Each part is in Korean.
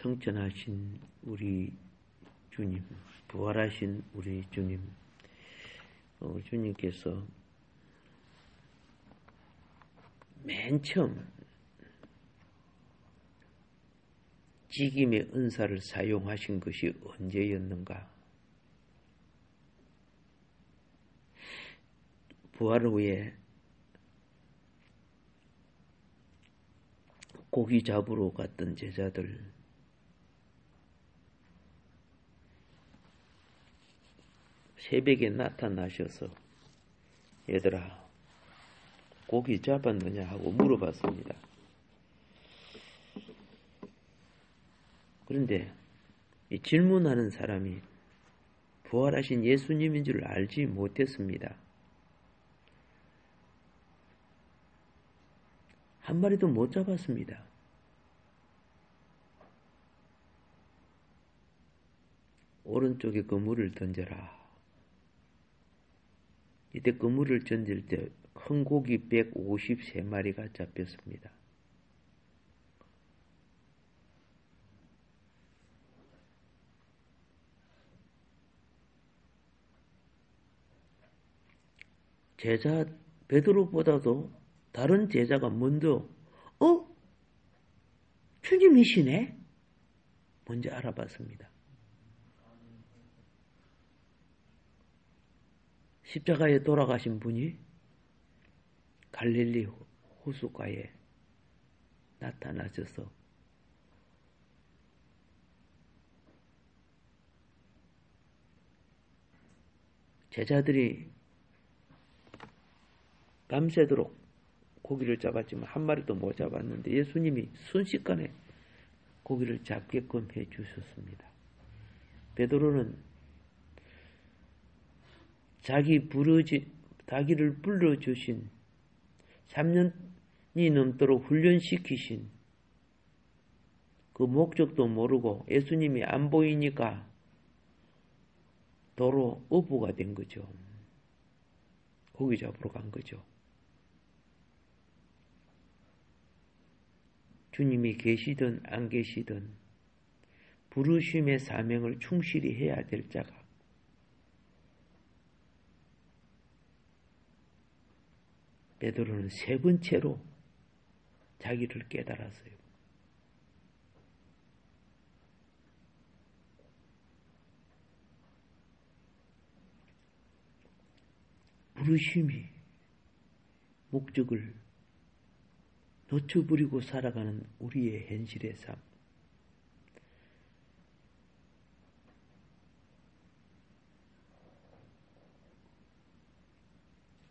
성천하신 우리 주님, 부활하신 우리 주님, 주님께서 맨 처음 지김의 은사를 사용하신 것이 언제였는가? 부활 후에 고기 잡으러 갔던 제자들, 새벽에 나타나셔서 얘들아 고기 잡았느냐 하고 물어봤습니다. 그런데 이 질문하는 사람이 부활하신 예수님인 줄 알지 못했습니다. 한 마리도 못 잡았습니다. 오른쪽에 그물을 던져라. 이때 그물을 던질 때 큰 고기 153마리가 잡혔습니다. 제자 베드로보다도 다른 제자가 먼저 주님이시네? 먼저 알아봤습니다. 십자가에 돌아가신 분이 갈릴리 호숫가에 나타나셔서 제자들이 밤새도록 고기를 잡았지만 한 마리도 못 잡았는데 예수님이 순식간에 고기를 잡게끔 해주셨습니다. 베드로는 자기를 불러주신 3년이 넘도록 훈련시키신 그 목적도 모르고 예수님이 안 보이니까 도로 어부가 된 거죠. 고기 잡으러 간 거죠. 주님이 계시든 안 계시든 부르심의 사명을 충실히 해야 될 자가 베드로는 세 번째로 자기를 깨달았어요. 부르심이 목적을 놓쳐버리고 살아가는 우리의 현실의 삶.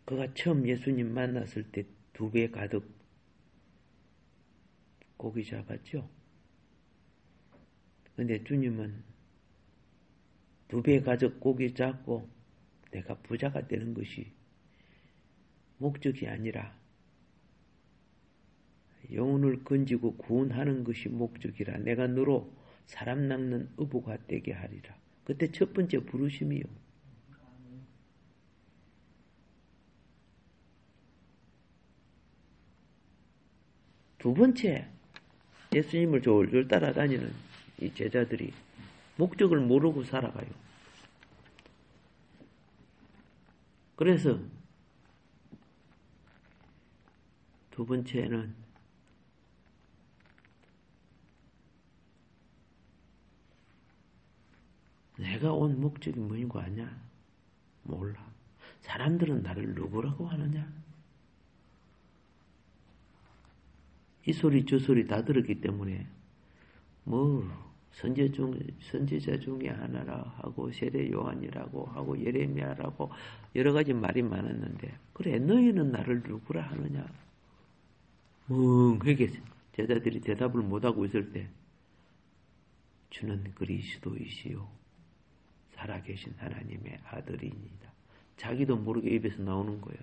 그가 처음 예수님 만났을 때 2배 가득 고기 잡았죠. 근데 주님은 2배 가득 고기 잡고 내가 부자가 되는 것이 목적이 아니라 영혼을 건지고 구원하는 것이 목적이라 내가 너로 사람 낚는 어부가 되게 하리라. 그때 첫 번째 부르심이요. 두 번째, 예수님을 졸졸 따라다니는 이 제자들이 목적을 모르고 살아가요. 그래서 두 번째는 내가 온 목적이 뭐인 거 아냐? 몰라. 사람들은 나를 누구라고 하느냐? 이 소리 저 소리 다 들었기 때문에 선지자 중에 하나라 하고 세례 요한이라고 하고 예레미야라고 여러 가지 말이 많았는데 그래 너희는 나를 누구라 하느냐? 멍하게 제자들이 대답을 못하고 있을 때 주는 그리스도이시요 살아계신 하나님의 아들이니이다. 자기도 모르게 입에서 나오는 거예요.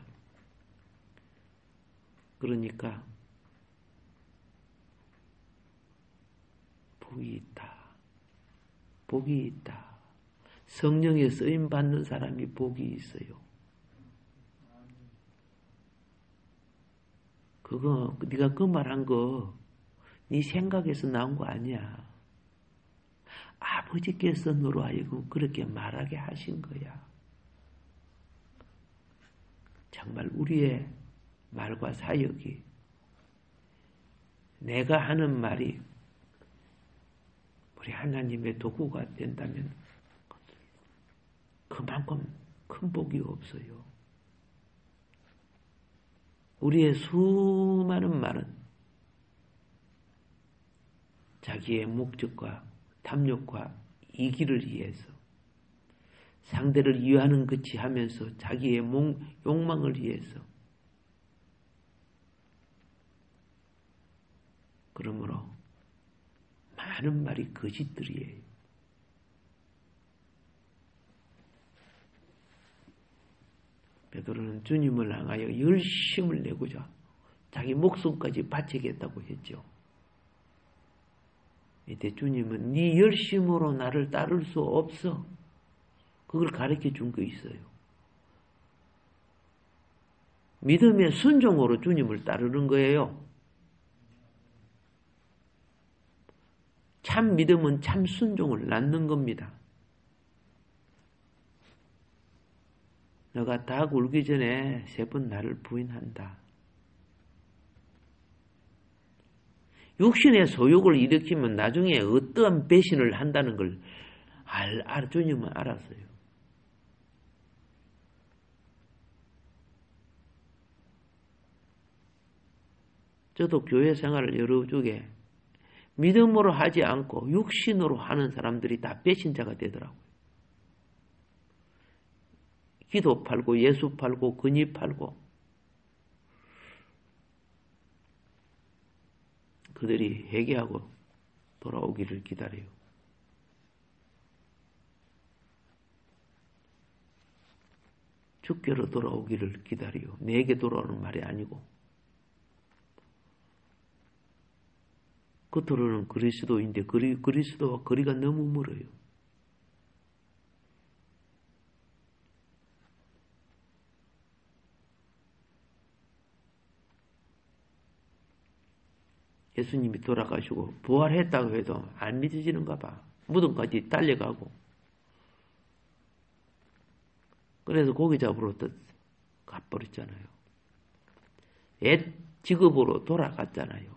그러니까 복이 있다. 복이 있다. 성령에 쓰임 받는 사람이 복이 있어요. 그거 네가 그 말한 거 네 생각에서 나온 거 아니야. 아버지께서 너로 하여금 그렇게 말하게 하신 거야. 정말 우리의 말과 사역이 내가 하는 말이 우리 하나님의 도구가 된다면 그만큼 큰 복이 없어요. 우리의 수많은 말은 자기의 목적과 탐욕과 이기를 위해서 상대를 위하는 것이 하면서 자기의 욕망을 위해서 그러므로 많은 말이 거짓들이에요. 베드로는 주님을 향하여 열심을 내고자 자기 목숨까지 바치겠다고 했죠. 이때 주님은 네 열심으로 나를 따를 수 없어. 그걸 가르쳐 준 거 있어요. 믿음의 순종으로 주님을 따르는 거예요. 참 믿음은 참 순종을 낳는 겁니다. 너가 닭 울기 전에 3번 나를 부인한다. 육신의 소욕을 일으키면 나중에 어떠한 배신을 한다는 걸 주님은 알았어요. 저도 교회 생활을 여러 쪽에 믿음으로 하지 않고 육신으로 하는 사람들이 다 배신자가 되더라고요. 기도 팔고 예수 팔고 근위 팔고 그들이 회개하고 돌아오기를 기다려요. 주께로 돌아오기를 기다려요. 내게 돌아오는 말이 아니고 겉으로는 그리스도인데 그리스도와 거리가 너무 멀어요. 예수님이 돌아가시고 부활했다고 해도 안 믿어지는가 봐. 무덤까지 달려가고. 그래서 고기 잡으러 또 가버렸잖아요. 옛 직업으로 돌아갔잖아요.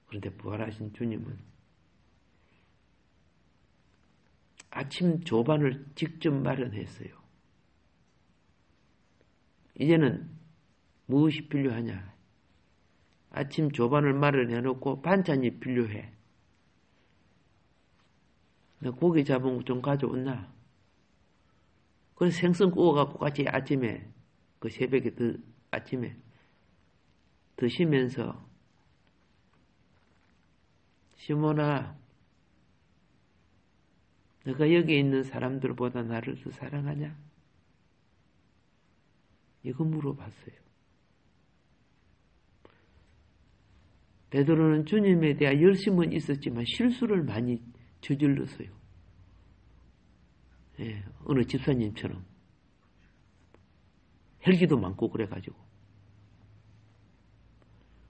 그런데 부활하신 주님은 아침 조반을 직접 마련했어요. 이제는 무엇이 필요하냐? 아침 조반을 마련해놓고 반찬이 필요해. 나 고기 잡은 거 좀 가져왔나? 그래서 생선 구워갖고 같이 아침에, 그 새벽에 아침에 드시면서 시몬아, 너가 여기 있는 사람들보다 나를 더 사랑하냐? 이거 물어봤어요. 베드로는 주님에 대한 열심은 있었지만 실수를 많이 저질렀어요. 예, 어느 집사님처럼 혈기도 많고 그래가지고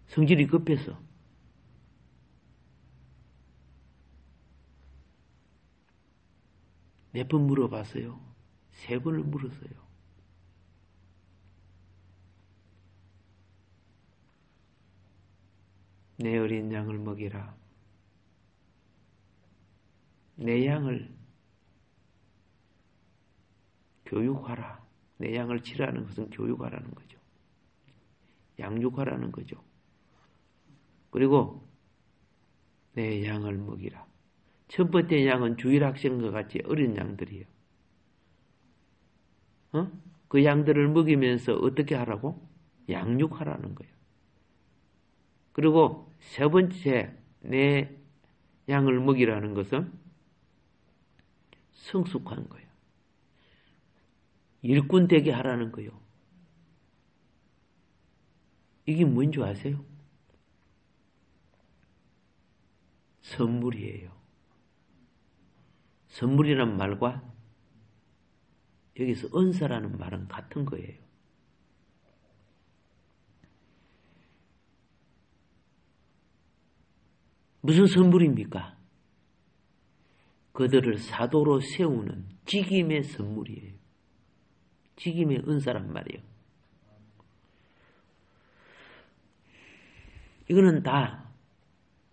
성질이 급해서 몇 번 물어봤어요. 3번을 물었어요. 내 어린 양을 먹이라. 내 양을 교육하라. 내 양을 치라는 것은 교육하라는 거죠. 양육하라는 거죠. 그리고 내 양을 먹이라. 첫 번째 양은 주일학생과 같이 어린 양들이에요. 그 양들을 먹이면서 어떻게 하라고? 양육하라는 거예요. 그리고 3번째 내 양을 먹이라는 것은 성숙한 거예요. 일꾼 되게 하라는 거예요. 이게 뭔지 아세요? 선물이에요. 선물이란 말과 여기서 은사라는 말은 같은 거예요. 무슨 선물입니까? 그들을 사도로 세우는 직임의 선물이에요. 직임의 은사란 말이에요. 이거는 다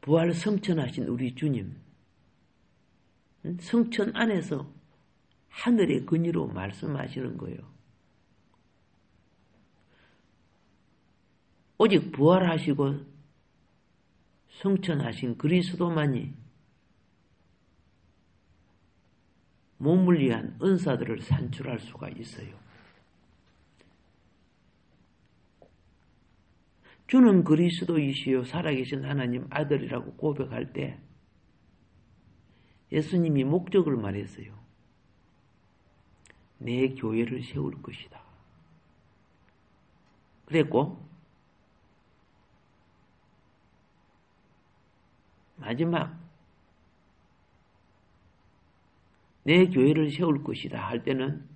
부활 성천하신 우리 주님, 성천 안에서 하늘의 근위로 말씀하시는 거예요. 오직 부활하시고 성천하신 그리스도만이 몸을 위한 은사들을 산출할 수가 있어요. 주는 그리스도이시요 살아계신 하나님 아들이라고 고백할 때 예수님이 목적을 말했어요. 내 교회를 세울 것이다. 그랬고 마지막 내 교회를 세울 것이다 할 때는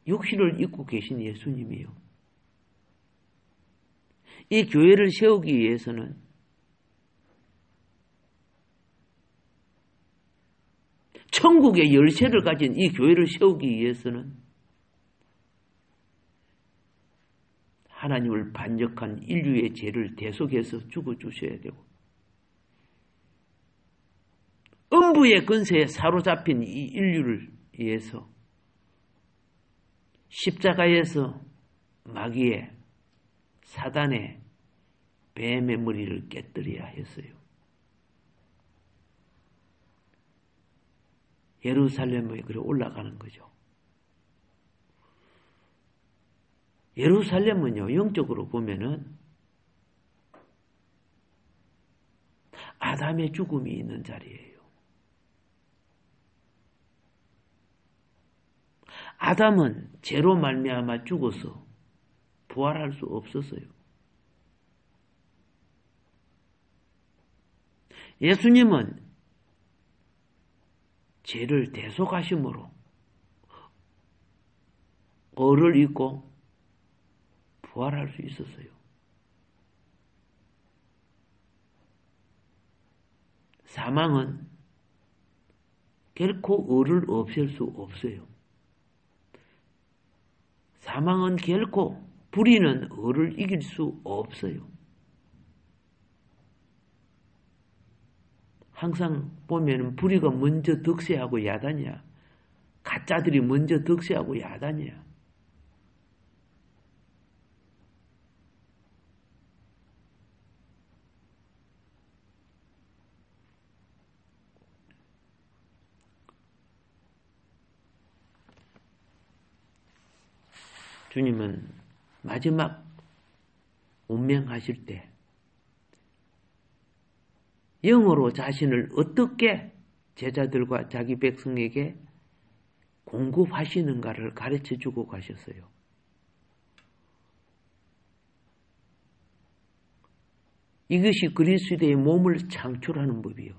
육신을 입고 계신 예수님이요. 이 교회를 세우기 위해서는 천국의 열쇠를 가진 이 교회를 세우기 위해서는 하나님을 반역한 인류의 죄를 대속해서 죽어주셔야 되고 음부의 근세에 사로잡힌 이 인류를 위해서 십자가에서 마귀의 사단의 뱀의 머리를 깨뜨려야 했어요. 예루살렘에 그래 올라가는 거죠. 예루살렘은요, 영적으로 보면은 아담의 죽음이 있는 자리예요. 아담은 죄로 말미암아 죽어서 부활할 수 없었어요. 예수님은 죄를 대속하심으로 을을 입고 부활할 수 있었어요. 사망은 결코 을을 없앨 수 없어요. 사망은 결코 불의는 을을 이길 수 없어요. 항상 보면 불의가 먼저 득세하고 야단이야. 가짜들이 먼저 득세하고 야단이야. 주님은 마지막 운명하실 때 영으로 자신을 어떻게 제자들과 자기 백성에게 공급하시는가를 가르쳐주고 가셨어요. 이것이 그리스도의 몸을 창출하는 법이요.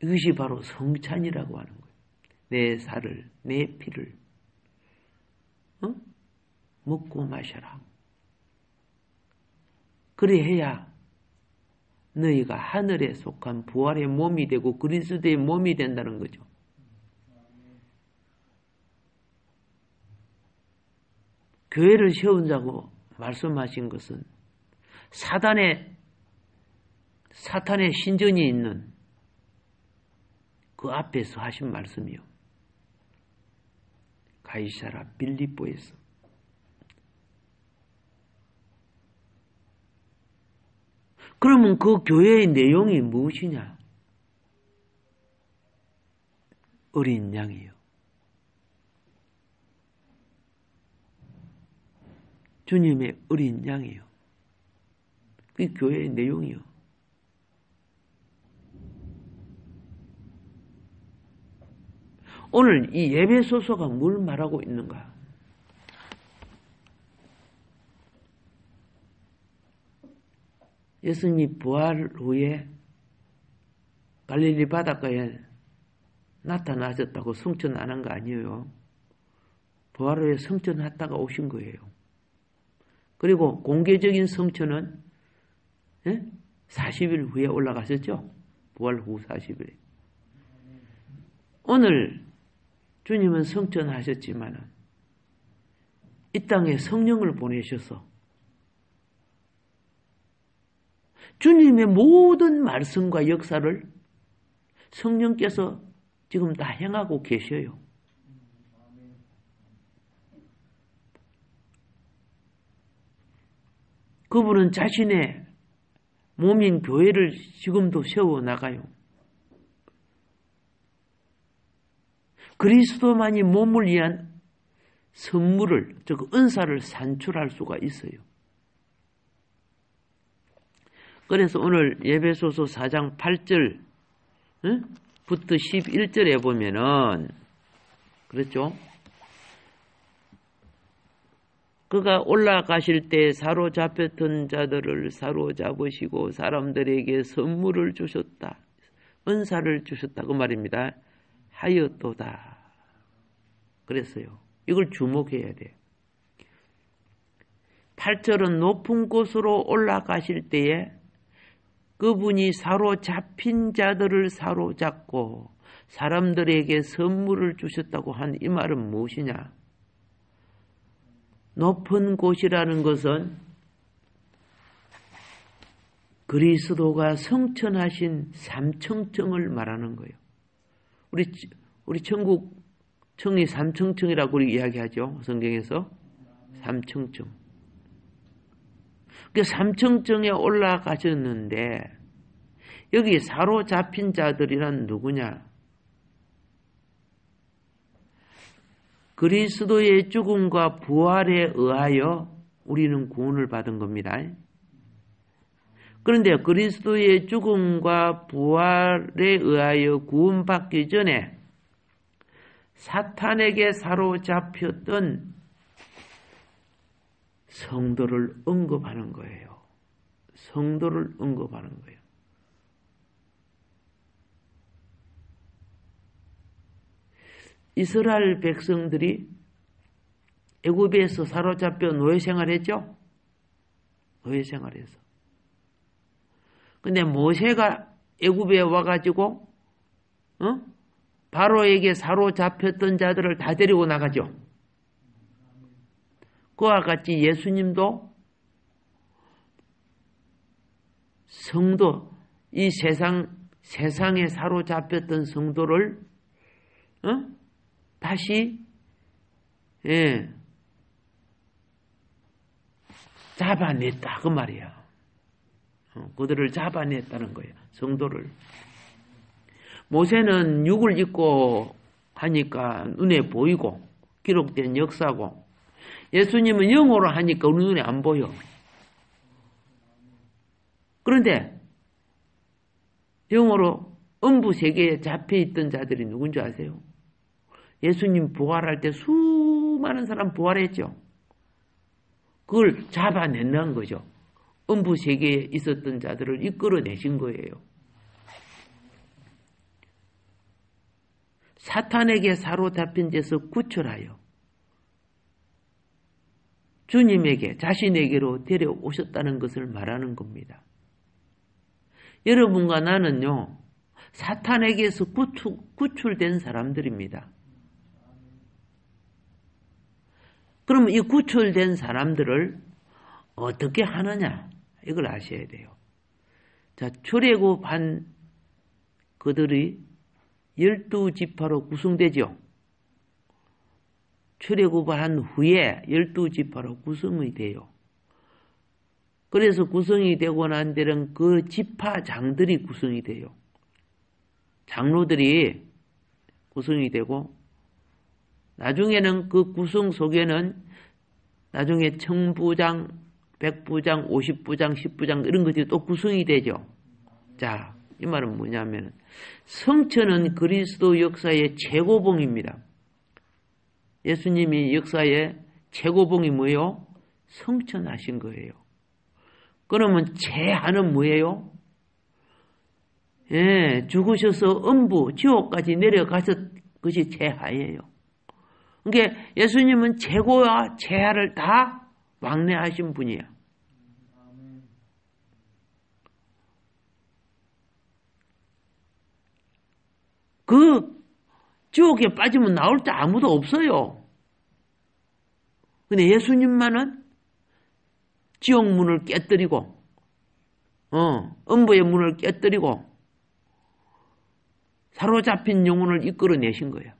이것이 바로 성찬이라고 하는 거예요. 내 살을, 내 피를 먹고 마셔라. 그래야 너희가 하늘에 속한 부활의 몸이 되고 그리스도의 몸이 된다는 거죠. 교회를 세운다고 말씀하신 것은 사탄의 신전이 있는 그 앞에서 하신 말씀이요. 가이사라 빌립보에서. 그러면 그 교회의 내용이 무엇이냐? 어린 양이요. 주님의 어린 양이요. 그 교회의 내용이요. 오늘 이 에베소서가 뭘 말하고 있는가? 예수님이 부활 후에 갈릴리 바닷가에 나타나셨다고 성천 안 한 거 아니에요. 부활 후에 성천했다가 오신 거예요. 그리고 공개적인 성천은 40일 후에 올라가셨죠? 부활 후 40일에. 오늘 주님은 성천하셨지만 이 땅에 성령을 보내셔서 주님의 모든 말씀과 역사를 성령께서 지금 다 행하고 계셔요. 그분은 자신의 몸인 교회를 지금도 세워나가요. 그리스도만이 몸을 위한 선물을, 즉 은사를 산출할 수가 있어요. 그래서 오늘 에베소서 4장 8절 부터 11절에 보면은 그렇죠? 그가 올라가실 때 사로잡혔던 자들을 사로잡으시고 사람들에게 선물을 주셨다. 은사를 주셨다. 그 말입니다. 하였도다. 그랬어요. 이걸 주목해야 돼. 8절은 높은 곳으로 올라가실 때에 그분이 사로잡힌 자들을 사로잡고 사람들에게 선물을 주셨다고 한 이 말은 무엇이냐? 높은 곳이라는 것은 그리스도가 성천하신 삼청청을 말하는 거예요. 우리 천국 청이 삼청청이라고 이야기하죠. 성경에서 삼청청. 그 삼청청에 올라가셨는데 여기 사로잡힌 자들이란 누구냐? 그리스도의 죽음과 부활에 의하여 우리는 구원을 받은 겁니다. 그런데 그리스도의 죽음과 부활에 의하여 구원받기 전에 사탄에게 사로잡혔던 성도를 언급하는 거예요. 성도를 언급하는 거예요. 이스라엘 백성들이 애굽에서 사로잡혀 노예 생활했죠? 노예 생활해서. 근데 모세가 애굽에 와가지고 바로에게 사로잡혔던 자들을 다 데리고 나가죠. 그와 같이 예수님도 성도, 이 세상에 사로잡혔던 성도를 다시 잡아냈다 그 말이야. 그들을 잡아냈다는 거예요. 성도를. 모세는 육을 입고 하니까 눈에 보이고 기록된 역사고 예수님은 영으로 하니까 우리 눈에 안 보여. 그런데 영으로 음부 세계에 잡혀있던 자들이 누군지 아세요? 예수님 부활할 때 수많은 사람 부활했죠. 그걸 잡아낸다는 거죠. 음부 세계에 있었던 자들을 이끌어내신 거예요. 사탄에게 사로잡힌 데서 구출하여 주님에게 자신에게로 데려오셨다는 것을 말하는 겁니다. 여러분과 나는요, 사탄에게서 구출된 사람들입니다. 그럼 이 구출된 사람들을 어떻게 하느냐? 이걸 아셔야 돼요. 자, 출애굽한 그들이 12지파로 구성되죠. 출애굽한 후에 12지파로 구성이 돼요. 그래서 구성이 되고 난 데는 그 지파장들이 구성이 돼요. 장로들이 구성이 되고 나중에는 그 구성 속에는 나중에 청부장, 백부장, 50부장, 10부장 이런 것들이 또 구성이 되죠. 자, 이 말은 뭐냐면 성천은 그리스도 역사의 최고봉입니다. 예수님이 역사의 최고봉이 뭐예요? 성천하신 거예요. 그러면 최하는 뭐예요? 죽으셔서 음부, 지옥까지 내려가셨 것이 최하예요. 그러니까 예수님은 최고와 최하를 다 왕래하신 분이야. 그 지옥에 빠지면 나올 때 아무도 없어요. 근데 예수님만은 지옥 문을 깨뜨리고, 음부의 문을 깨뜨리고, 사로잡힌 영혼을 이끌어내신 거예요.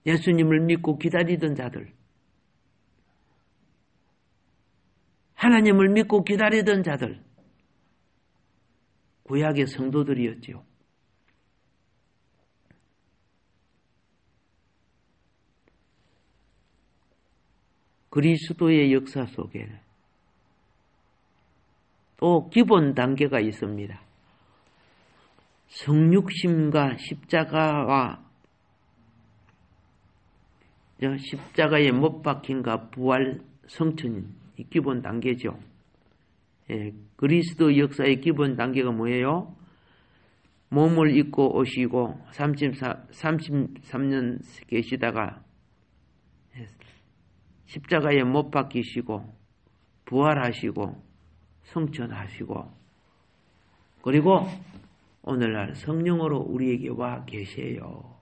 예수님을 믿고 기다리던 자들, 하나님을 믿고 기다리던 자들, 구약의 성도들이었지요. 그리스도의 역사 속에 또 기본 단계가 있습니다. 성육심과 십자가에 못 박힌과 부활 성천이 기본 단계죠. 예, 그리스도 역사의 기본 단계가 뭐예요? 몸을 입고 오시고 33년 계시다가 십자가에 못 박히시고 부활하시고 성천하시고 그리고 오늘날 성령으로 우리에게 와 계세요.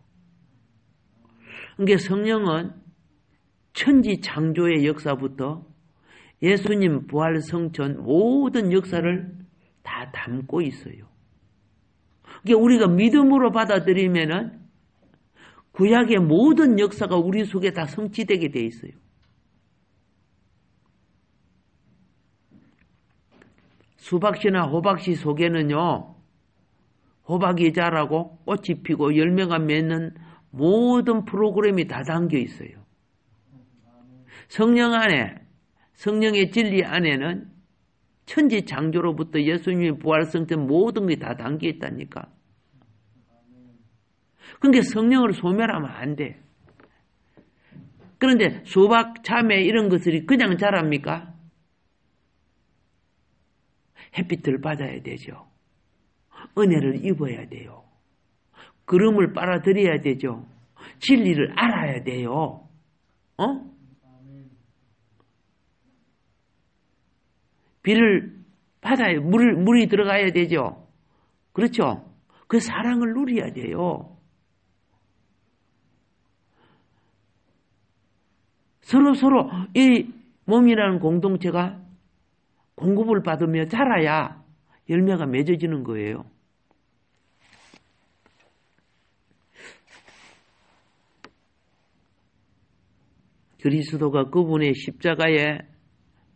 그러니까 성령은 천지 창조의 역사부터 예수님 부활 성천 모든 역사를 다 담고 있어요. 그러니까 우리가 믿음으로 받아들이면은 구약의 모든 역사가 우리 속에 다 성취되게 돼 있어요. 수박씨나 호박씨 속에는요, 호박이 자라고 꽃이 피고 열매가 맺는 모든 프로그램이 다 담겨 있어요. 성령 안에, 성령의 진리 안에는 천지 창조로부터 예수님의 부활성천 모든 게 다 담겨 있다니까. 그러니까 성령을 소멸하면 안 돼. 그런데 수박, 참외 이런 것들이 그냥 자랍니까? 햇빛을 받아야 되죠. 은혜를 입어야 돼요. 구름을 빨아들여야 되죠. 진리를 알아야 돼요. 비를 받아야, 물이 들어가야 되죠. 그렇죠? 그 사랑을 누려야 돼요. 서로 이 몸이라는 공동체가 공급을 받으며 자라야 열매가 맺어지는 거예요. 그리스도가 그분의 십자가에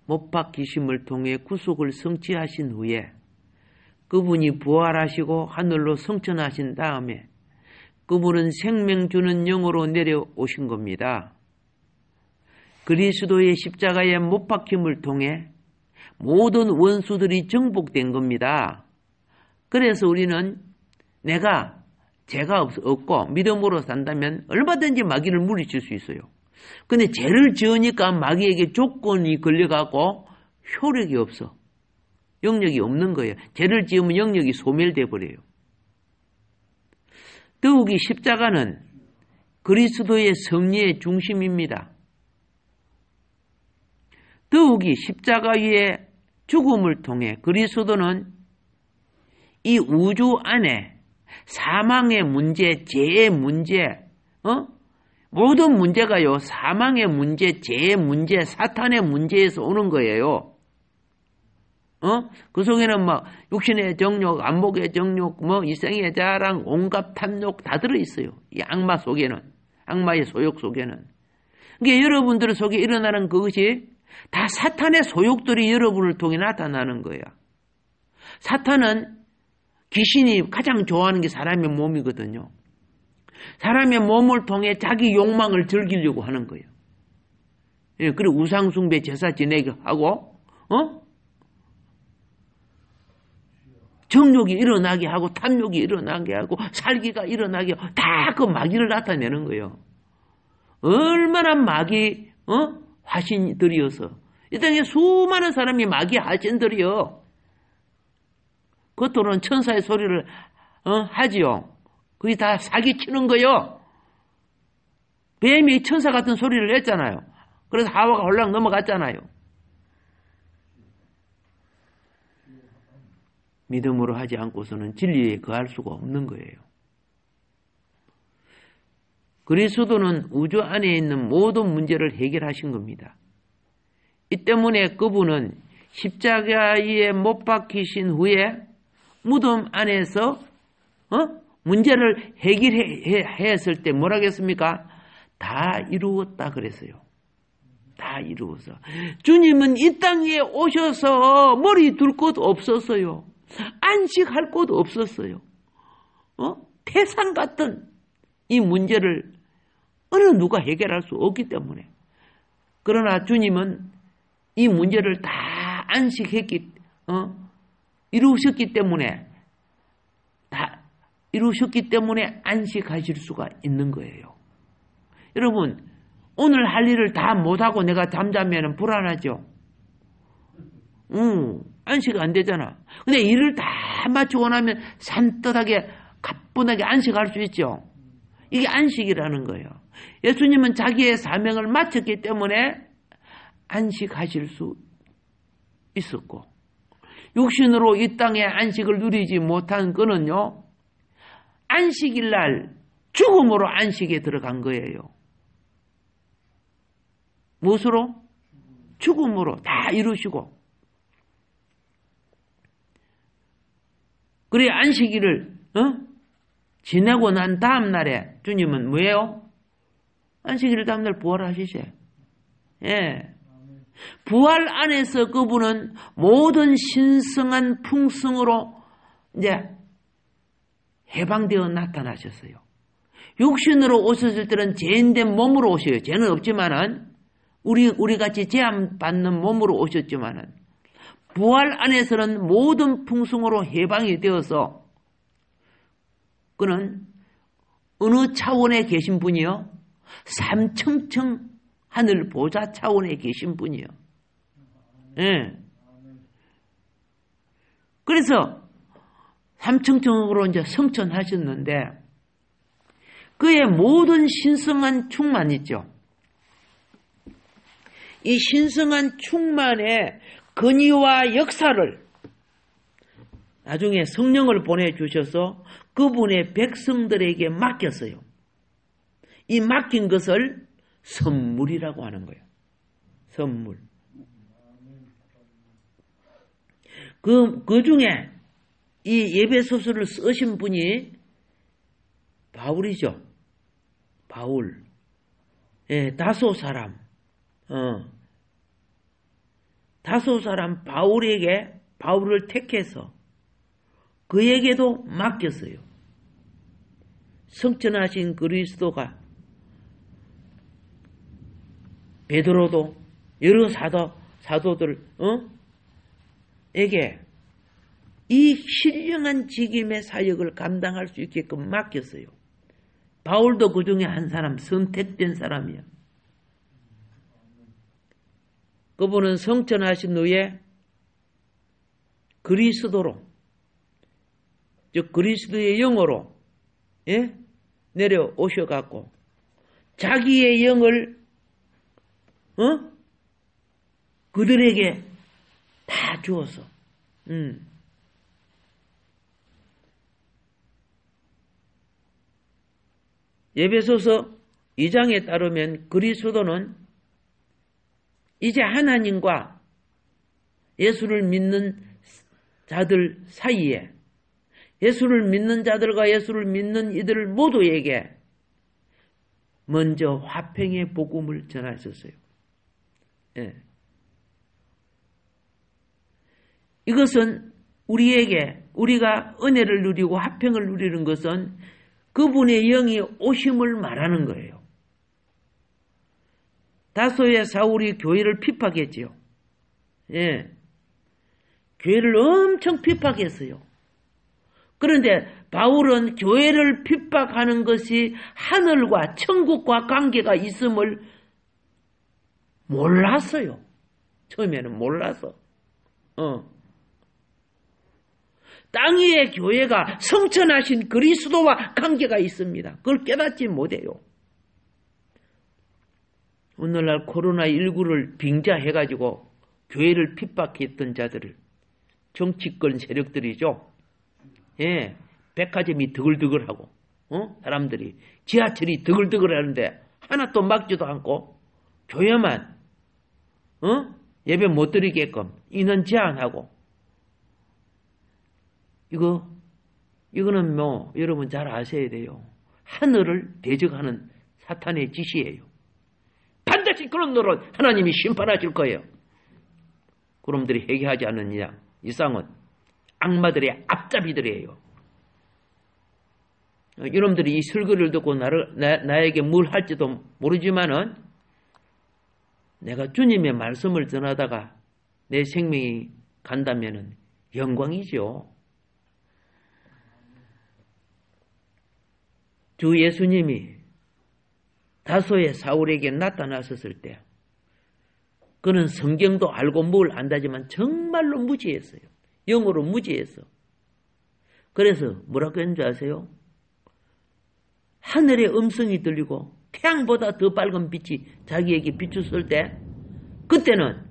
못 박히심을 통해 구속을 성취하신 후에 그분이 부활하시고 하늘로 성천하신 다음에 그분은 생명 주는 영으로 내려오신 겁니다. 그리스도의 십자가에 못 박힘을 통해 모든 원수들이 정복된 겁니다. 그래서 우리는 죄가 없고 믿음으로 산다면 얼마든지 마귀를 물리칠 수 있어요. 근데 죄를 지으니까 마귀에게 조건이 걸려가고 효력이 없어. 영역이 없는 거예요. 죄를 지으면 영역이 소멸돼 버려요. 더욱이 십자가는 그리스도의 섭리의 중심입니다. 더욱이 십자가 위에 죽음을 통해 그리스도는 이 우주 안에 사망의 문제, 죄의 문제, 모든 문제가요, 사망의 문제, 죄의 문제, 사탄의 문제에서 오는 거예요. 그 속에는 막 육신의 정욕, 안목의 정욕, 이생의 자랑, 온갖 탐욕 다 들어있어요. 이 악마 속에는, 악마의 소욕 속에는. 그러니까 여러분들 속에 일어나는 그것이 다 사탄의 소욕들이 여러분을 통해 나타나는 거야. 사탄은 귀신이 가장 좋아하는 게 사람의 몸이거든요. 사람의 몸을 통해 자기 욕망을 즐기려고 하는 거예요. 예, 그리고 우상숭배 제사 지내게 하고, 정욕이 일어나게 하고, 탐욕이 일어나게 하고, 살기가 일어나게 하고, 다 그 마귀를 나타내는 거예요. 얼마나 마귀, 화신들이어서. 이 땅에 수많은 사람이 마귀 화신들이요. 겉으로는 천사의 소리를, 하지요. 그게 다 사기치는 거요. 뱀이 천사 같은 소리를 했잖아요. 그래서 하와가 홀랑 넘어갔잖아요. 믿음으로 하지 않고서는 진리에 거할 수가 없는 거예요. 그리스도는 우주 안에 있는 모든 문제를 해결하신 겁니다. 이 때문에 그분은 십자가에 못 박히신 후에 무덤 안에서 문제를 해결했을 때 뭐라 했습니까? 다 이루었다 그랬어요. 다 이루어서. 주님은 이 땅에 오셔서 머리 둘 곳 없었어요. 안식할 곳 없었어요. 태산 같은 이 문제를 어느 누가 해결할 수 없기 때문에. 그러나 주님은 이 문제를 다 이루셨기 때문에 안식하실 수가 있는 거예요. 여러분, 오늘 할 일을 다 못하고 내가 잠자면 불안하죠? 안식 안 되잖아. 근데 일을 다 마치고 나면 산뜻하게, 가뿐하게 안식할 수 있죠? 이게 안식이라는 거예요. 예수님은 자기의 사명을 마쳤기 때문에 안식하실 수 있었고, 육신으로 이 땅에 안식을 누리지 못한 그는요, 안식일 날 죽음으로 안식에 들어간 거예요. 무엇으로? 죽음으로 다 이루시고. 그래 안식일을 지내고 난 다음 날에 주님은 뭐예요? 안식일 다음 날 부활하시죠. 예. 부활 안에서 그분은 모든 신성한 풍성으로 이제 해방되어 나타나셨어요. 육신으로 오셨을 때는 죄인된 몸으로 오셔요. 죄는 없지만은 우리 같이 제한 받는 몸으로 오셨지만은 부활 안에서는 모든 풍성으로 해방이 되어서 그는 어느 차원에 계신 분이요? 삼층층 하늘 보좌 차원에 계신 분이요. 예. 그래서 삼층층으로 이제 성천하셨는데 그의 모든 신성한 충만 있죠. 이 신성한 충만의 근위와 역사를 나중에 성령을 보내주셔서 그분의 백성들에게 맡겼어요. 이 맡긴 것을 선물이라고 하는 거예요. 선물. 그 중에 이 예배소서를 쓰신 분이 바울이죠. 바울. 예, 다소 사람. 다소 사람 바울을 택해서 그에게도 맡겼어요. 성천하신 그리스도가 베드로도 여러 사도들 에게 이 신령한 직임의 사역을 감당할 수 있게끔 맡겼어요. 바울도 그 중에 한 사람, 선택된 사람이야. 그분은 성천하신 후에 그리스도로, 즉 그리스도의 영으로 내려오셔갖고 자기의 영을 그들에게 다 주어서 에베소서 2장에 따르면 그리스도는 이제 하나님과 예수를 믿는 자들 사이에 예수를 믿는 자들과 예수를 믿는 이들 모두에게 먼저 화평의 복음을 전하셨어요. 예. 이것은 우리가 은혜를 누리고 화평을 누리는 것은 그분의 영이 오심을 말하는 거예요. 다소의 사울이 교회를 핍박했지요. 예. 교회를 엄청 핍박했어요. 그런데 바울은 교회를 핍박하는 것이 하늘과 천국과 관계가 있음을 몰랐어요. 처음에는 몰라서. 땅 위의 교회가 성천하신 그리스도와 관계가 있습니다. 그걸 깨닫지 못해요. 오늘날 코로나19를 빙자해가지고 교회를 핍박했던 자들을 정치권 세력들이죠. 예, 백화점이 드글드글하고 사람들이 지하철이 드글드글 하는데 하나도 막지도 않고 교회만 예배 못 드리게끔 인원 제한하고 이거는 뭐 여러분 잘 아셔야 돼요. 하늘을 대적하는 사탄의 짓이에요. 반드시 그런 노릇 하나님이 심판하실 거예요. 그놈들이 회개하지 않는 이상은 악마들의 앞잡이들이에요. 이놈들이 이 설교를 듣고 나에게 뭘 할지도 모르지만은 내가 주님의 말씀을 전하다가 내 생명이 간다면은 영광이죠. 주 예수님이 다소의 사울에게 나타나셨을 때 그는 성경도 알고 뭘 안다지만 정말로 무지했어요. 영어로 무지했어. 그래서 뭐라고 했는지 아세요? 하늘의 음성이 들리고 태양보다 더 밝은 빛이 자기에게 비추었을 때 그때는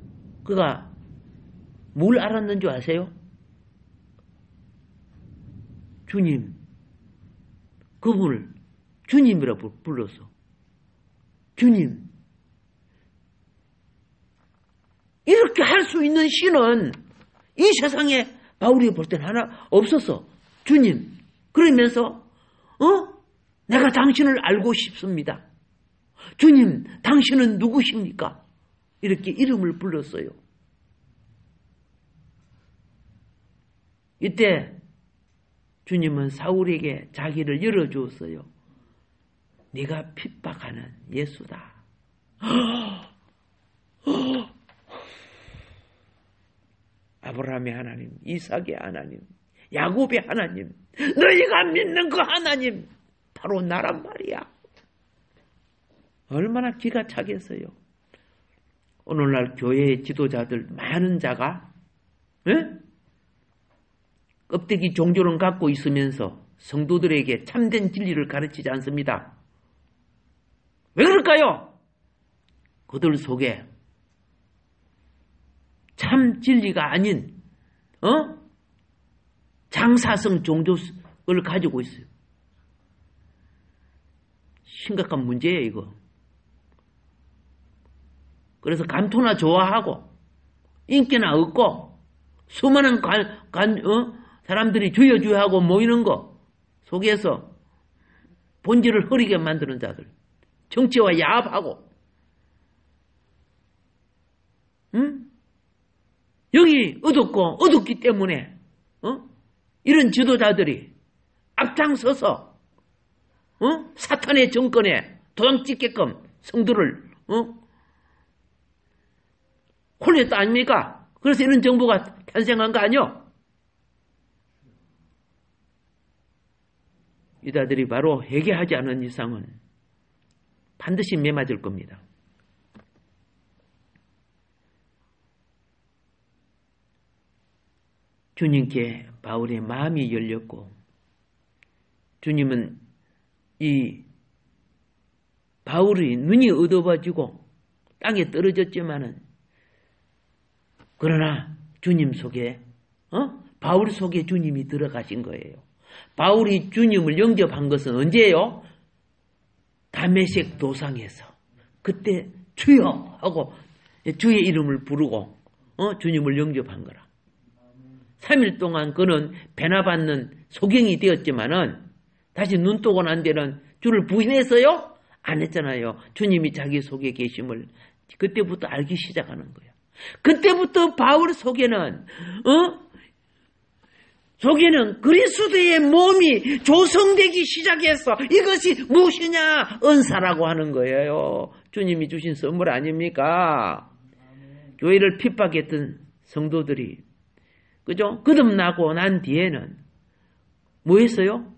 그가 뭘 알았는 줄 아세요? 주님, 그분을 주님이라고 불렀어. 주님. 이렇게 할 수 있는 신은 이 세상에 바울이 볼 때는 하나 없었어. 주님. 그러면서 내가 당신을 알고 싶습니다. 주님, 당신은 누구십니까? 이렇게 이름을 불렀어요. 이때 주님은 사울에게 자기를 열어주었어요. 네가 핍박하는 예수다. 아브라함의 하나님, 이삭의 하나님, 야곱의 하나님, 너희가 믿는 그 하나님 바로 나란 말이야. 얼마나 기가 차겠어요. 오늘날 교회의 지도자들 많은 자가 껍데기 종교를 갖고 있으면서 성도들에게 참된 진리를 가르치지 않습니다. 왜 그럴까요? 그들 속에 참 진리가 아닌 장사성 종교를 가지고 있어요. 심각한 문제예요, 이거. 그래서 감토나 좋아하고 인기나 얻고 수많은 사람들이 주여주여하고 모이는 거 속에서 본질을 흐리게 만드는 자들, 정치와 야합하고 여기 얻었기 때문에 이런 지도자들이 앞장서서 사탄의 정권에 도장찍게끔 성도를 홀렸다 아닙니까? 그래서 이런 정부가 탄생한 거 아니요? 이자들이 바로 회개하지 않은 이상은 반드시 매맞을 겁니다. 주님께 바울의 마음이 열렸고 주님은 이 바울의 눈이 어두워지고 땅에 떨어졌지만은 그러나 주님 속에 바울 속에 주님이 들어가신 거예요. 바울이 주님을 영접한 것은 언제예요? 다메섹 도상에서 그때 주여 하고 주의 이름을 부르고 주님을 영접한 거라. 3일 동안 그는 배나받는 소경이 되었지만은 다시 눈 뜨고 난 데는 주를 부인했어요? 안 했잖아요. 주님이 자기 속에 계심을 그때부터 알기 시작하는 거예요. 그때부터 바울 속에는 그리스도의 몸이 조성되기 시작해서 이것이 무엇이냐? 은사라고 하는 거예요. 주님이 주신 선물 아닙니까? 교회를 핍박했던 성도들이 그죠? 거듭나고 난 뒤에는 뭐 했어요?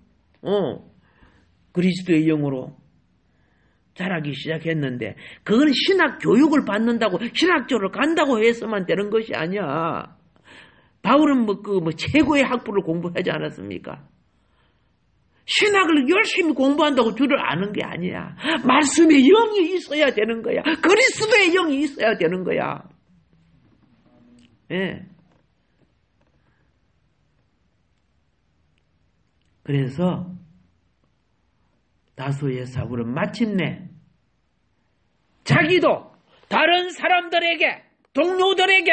그리스도의 영으로 자라기 시작했는데 그건 신학 교육을 받는다고 신학교를 간다고 해서만 되는 것이 아니야. 바울은 최고의 학부를 공부하지 않았습니까? 신학을 열심히 공부한다고 주를 아는 게 아니야. 말씀의 영이 있어야 되는 거야. 그리스도의 영이 있어야 되는 거야. 예. 그래서 다소의 사울은 마침내 자기도 다른 사람들에게, 동료들에게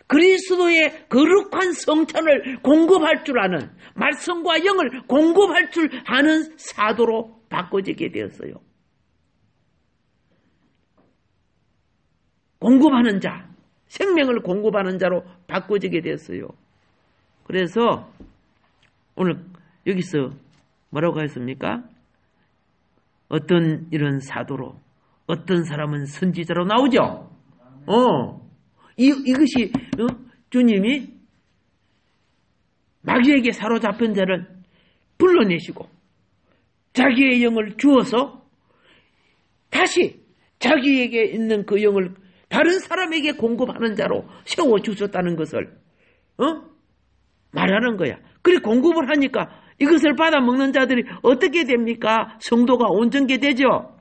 그리스도의 거룩한 성찬을 공급할 줄 아는, 말씀과 영을 공급할 줄 아는 사도로 바꿔지게 되었어요. 공급하는 자, 생명을 공급하는 자로 바꿔지게 되었어요. 그래서 오늘 여기서 뭐라고 했습니까? 어떤 이런 사도로, 어떤 사람은 선지자로 나오죠. 이것이 주님이 마귀에게 사로잡힌 자를 불러내시고 자기의 영을 주어서 다시 자기에게 있는 그 영을 다른 사람에게 공급하는 자로 세워주셨다는 것을 말하는 거야. 그래 공급을 하니까 이것을 받아먹는 자들이 어떻게 됩니까? 성도가 온전게 되죠.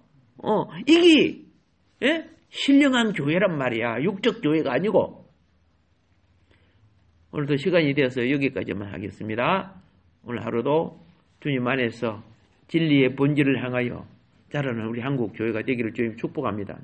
이게 신령한 교회란 말이야. 육적 교회가 아니고. 오늘도 시간이 되어서 여기까지만 하겠습니다. 오늘 하루도 주님 안에서 진리의 본질을 향하여 자라는 우리 한국 교회가 되기를 주님 축복합니다.